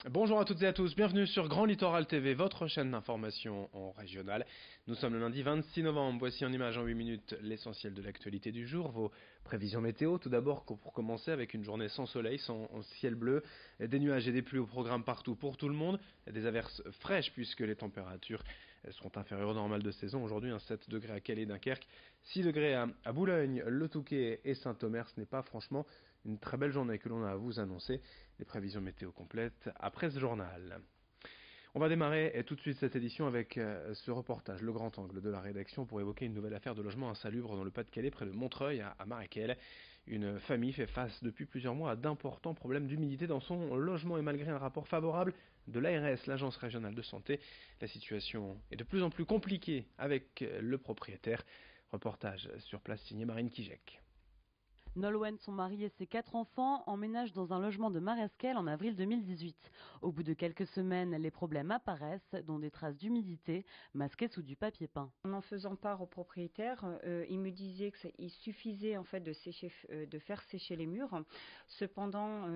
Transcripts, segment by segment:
Bonjour à toutes et à tous, bienvenue sur Grand Littoral TV, votre chaîne d'information en régional. Nous sommes le lundi 26 novembre, voici en images en 8 minutes l'essentiel de l'actualité du jour, vos prévisions météo. Tout d'abord, pour commencer, avec une journée sans soleil, sans ciel bleu, des nuages et des pluies au programme partout pour tout le monde, des averses fraîches puisque les températures seront inférieures au normal de saison. Aujourd'hui, 7 degrés à Calais, Dunkerque, 6 degrés à Boulogne, Le Touquet et Saint-Omer. Ce n'est pas franchement une très belle journée que l'on a à vous annoncer. Les prévisions météo complètes après ce journal. On va démarrer tout de suite cette édition avec ce reportage, le grand angle de la rédaction, pour évoquer une nouvelle affaire de logement insalubre dans le Pas-de-Calais, près de Montreuil, à Marechel. Une famille fait face depuis plusieurs mois à d'importants problèmes d'humidité dans son logement et malgré un rapport favorable de l'ARS, l'Agence régionale de santé, la situation est de plus en plus compliquée avec le propriétaire. Reportage sur place signé Marine Kijek. Nolwenn, son mari et ses 4 enfants emménagent dans un logement de Maresquel en avril 2018. Au bout de quelques semaines, les problèmes apparaissent, dont des traces d'humidité masquées sous du papier peint. En faisant part au propriétaire, il me disait qu'il suffisait en fait de faire sécher les murs. Cependant,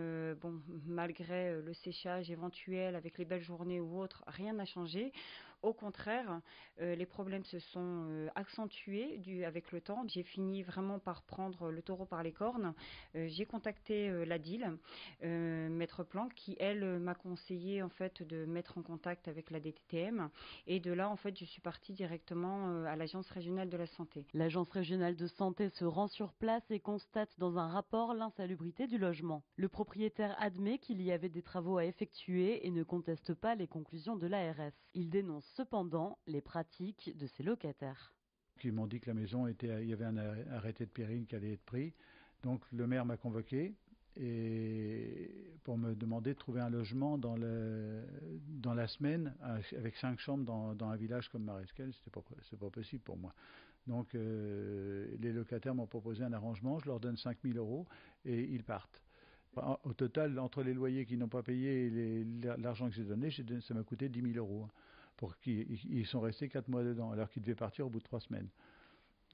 malgré le séchage éventuel avec les belles journées ou autres, rien n'a changé. Au contraire, les problèmes se sont accentués avec le temps. J'ai fini vraiment par prendre le taureau par les cornes. J'ai contacté la DIL, Maître Planck, qui elle m'a conseillé en fait de mettre en contact avec la DTTM. Et de là, en fait, je suis partie directement à l'Agence régionale de la santé. L'Agence régionale de santé se rend sur place et constate dans un rapport l'insalubrité du logement. Le propriétaire admet qu'il y avait des travaux à effectuer et ne conteste pas les conclusions de l'ARS. Il dénonce cependant les pratiques de ses locataires. Ils m'ont dit que la maison il y avait un arrêté de péril qui allait être pris. Donc le maire m'a convoqué et pour me demander de trouver un logement dans la semaine avec 5 chambres dans un village comme Maresquel. C'est pas possible pour moi. Donc les locataires m'ont proposé un arrangement, je leur donne 5 000 € et ils partent. Au total, entre les loyers qu'ils n'ont pas payés et l'argent que j'ai donné, ça m'a coûté 10 000 € pour qu'ils sont restés 4 mois dedans, alors qu'ils devaient partir au bout de 3 semaines.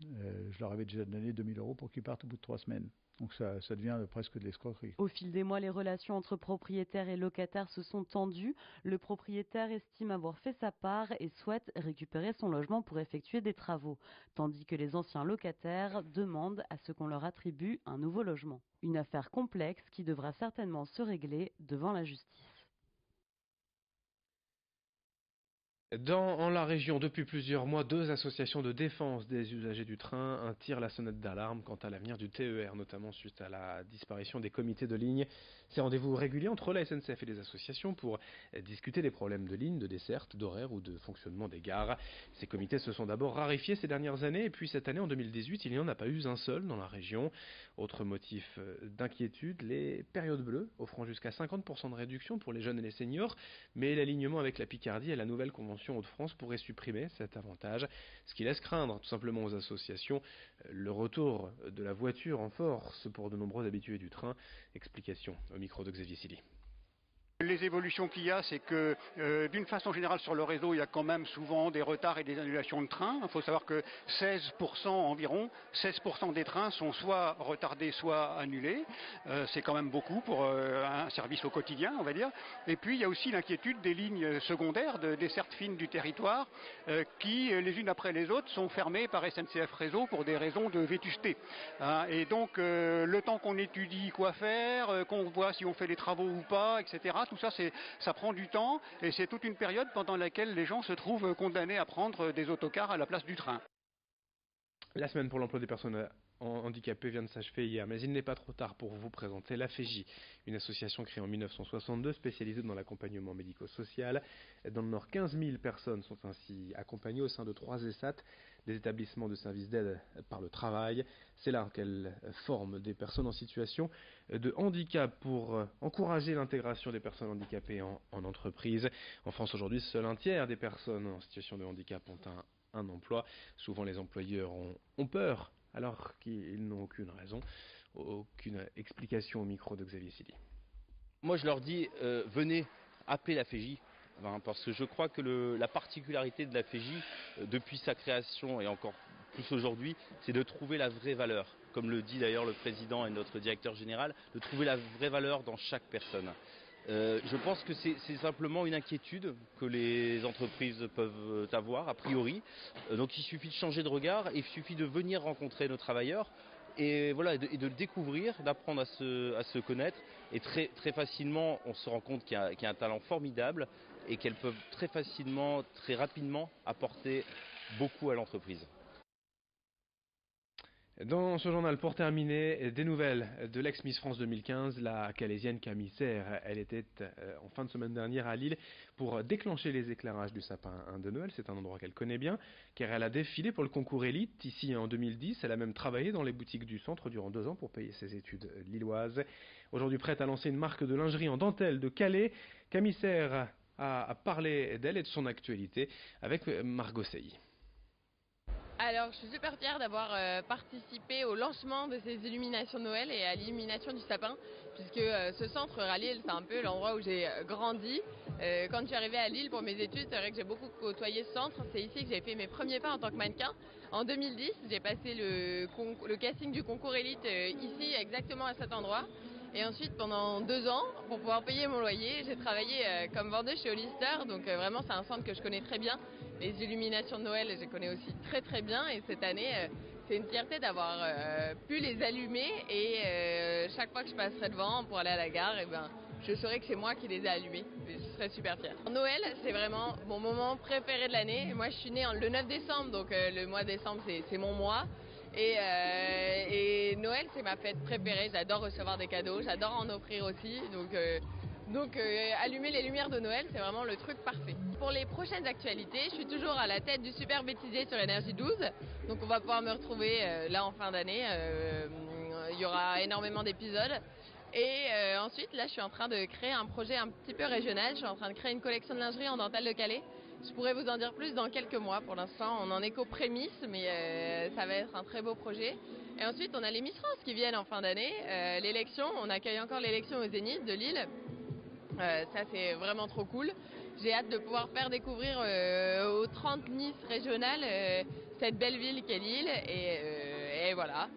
Je leur avais déjà donné 2 000 € pour qu'ils partent au bout de 3 semaines. Donc ça devient presque de l'escroquerie. Au fil des mois, les relations entre propriétaires et locataires se sont tendues. Le propriétaire estime avoir fait sa part et souhaite récupérer son logement pour effectuer des travaux, tandis que les anciens locataires demandent à ce qu'on leur attribue un nouveau logement. Une affaire complexe qui devra certainement se régler devant la justice. Dans la région, depuis plusieurs mois, 2 associations de défense des usagers du train tirent la sonnette d'alarme quant à l'avenir du TER, notamment suite à la disparition des comités de ligne. Ces rendez-vous réguliers entre la SNCF et les associations pour discuter des problèmes de ligne, de desserte, d'horaire ou de fonctionnement des gares. Ces comités se sont d'abord raréfiés ces dernières années et puis cette année, en 2018, il n'y en a pas eu un seul dans la région. Autre motif d'inquiétude, les périodes bleues, offrant jusqu'à 50% de réduction pour les jeunes et les seniors, mais l'alignement avec la Picardie et la nouvelle convention Hauts-de-France pourrait supprimer cet avantage, ce qui laisse craindre tout simplement aux associations le retour de la voiture en force pour de nombreux habitués du train. Explication au micro de Xavier Silly. Les évolutions qu'il y a, c'est que d'une façon générale sur le réseau, il y a quand même souvent des retards et des annulations de trains. Il faut savoir que 16% environ, 16% des trains sont soit retardés, soit annulés. C'est quand même beaucoup pour un service au quotidien, on va dire. Et puis il y a aussi l'inquiétude des lignes secondaires, de dessertes fines du territoire, qui, les unes après les autres, sont fermées par SNCF Réseau pour des raisons de vétusté. Et donc le temps qu'on étudie quoi faire, qu'on voit si on fait les travaux ou pas, etc. Tout ça, ça prend du temps et c'est toute une période pendant laquelle les gens se trouvent condamnés à prendre des autocars à la place du train. La semaine pour l'emploi des personnes handicapées vient de s'achever hier, mais il n'est pas trop tard pour vous présenter la FEJ, une association créée en 1962 spécialisée dans l'accompagnement médico-social. Dans le Nord, 15 000 personnes sont ainsi accompagnées au sein de 3 ESAT, des établissements de services d'aide par le travail. C'est là qu'elle forme des personnes en situation de handicap pour encourager l'intégration des personnes handicapées en entreprise. En France aujourd'hui, seul un tiers des personnes en situation de handicap ont un emploi. Souvent les employeurs ont peur alors qu'ils n'ont aucune raison, aucune explication au micro de Xavier Silly. Moi je leur dis venez appeler la FEJ. Parce que je crois que la particularité de la FEJ, depuis sa création et encore plus aujourd'hui, c'est de trouver la vraie valeur. Comme le dit d'ailleurs le président et notre directeur général, de trouver la vraie valeur dans chaque personne. Je pense que c'est simplement une inquiétude que les entreprises peuvent avoir a priori. Donc il suffit de changer de regard, il suffit de venir rencontrer nos travailleurs et voilà, et de le découvrir, d'apprendre à se connaître. Et très facilement, on se rend compte qu'il y a un talent formidable et qu'elles peuvent très facilement, très rapidement apporter beaucoup à l'entreprise. Dans ce journal, pour terminer, des nouvelles de l'ex-Miss France 2015, la Calaisienne Camille Serre. Elle était en fin de semaine dernière à Lille pour déclencher les éclairages du sapin de Noël. C'est un endroit qu'elle connaît bien, car elle a défilé pour le concours élite ici en 2010. Elle a même travaillé dans les boutiques du centre durant 2 ans pour payer ses études lilloises. Aujourd'hui prête à lancer une marque de lingerie en dentelle de Calais, Camille Serre a parlé d'elle et de son actualité avec Margot Sey. Alors, je suis super fière d'avoir participé au lancement de ces illuminations de Noël et à l'illumination du sapin, puisque ce centre à Lille, c'est un peu l'endroit où j'ai grandi. Quand je suis arrivée à Lille pour mes études, c'est vrai que j'ai beaucoup côtoyé ce centre. C'est ici que j'ai fait mes premiers pas en tant que mannequin. En 2010, j'ai passé le casting du concours élite ici, exactement à cet endroit. Et ensuite, pendant 2 ans, pour pouvoir payer mon loyer, j'ai travaillé comme vendeuse chez Hollister. Donc vraiment, c'est un centre que je connais très bien. Les illuminations de Noël, je les connais aussi très très bien. Et cette année, c'est une fierté d'avoir pu les allumer. Et chaque fois que je passerai devant pour aller à la gare, je saurai que c'est moi qui les ai allumés. Et je serai super fière. Noël, c'est vraiment mon moment préféré de l'année. Moi, je suis née le 9 décembre, donc le mois de décembre, c'est mon mois. Et Noël, c'est ma fête préférée. J'adore recevoir des cadeaux, j'adore en offrir aussi. Donc allumer les lumières de Noël, c'est vraiment le truc parfait. Pour les prochaines actualités, je suis toujours à la tête du Super Bêtisier sur Énergie 12. Donc on va pouvoir me retrouver là en fin d'année. Il y aura énormément d'épisodes. Et ensuite, là, je suis en train de créer un projet un petit peu régional. Je suis en train de créer une collection de lingerie en dentelle de Calais. Je pourrais vous en dire plus dans quelques mois. Pour l'instant, on en est qu'aux prémices, mais ça va être un très beau projet. Et ensuite, on a les Miss France qui viennent en fin d'année. L'élection, on accueille encore l'élection au Zénith de Lille. Ça, c'est vraiment trop cool. J'ai hâte de pouvoir faire découvrir aux 30 Miss régionales cette belle ville qu'est Lille. Et voilà.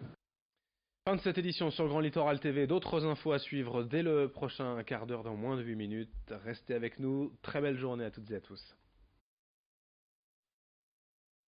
Fin de cette édition sur Grand Littoral TV. D'autres infos à suivre dès le prochain quart d'heure dans moins de 8 minutes. Restez avec nous. Très belle journée à toutes et à tous.